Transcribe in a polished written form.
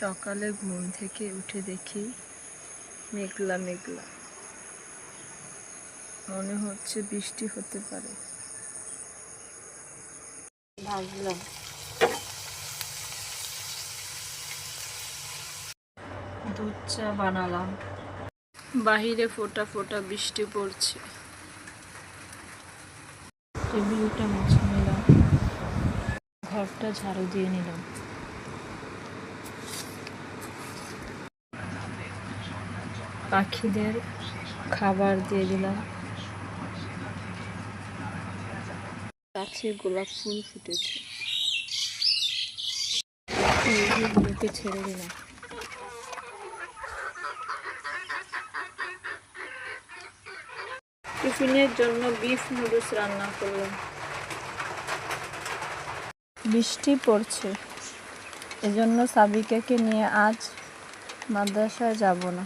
সকালে ঘুম থেকে উঠে দেখি মেঘলা মেঘলা, মনে হচ্ছে বৃষ্টি হতে পারে। ভাবলাম দুধ চা বানালাম। বাহিরে ফোঁটা ফোঁটা বৃষ্টি পড়ছে। টেবিলটা মুছে নিলাম, ঘরটা ঝাড়ু দিয়ে নিলাম। পাখিদের খাবার দিয়ে দিলাম। গাছে গোলাপ ফুল ফুটেছে, ফুলগুলোকে ছেড়ে দিলাম। টিফিনের জন্য বিফ নুডলস রান্না করলাম। বৃষ্টি পড়ছে, এজন্য সাবিকাকে নিয়ে আজ মাদ্রাসায় যাব না।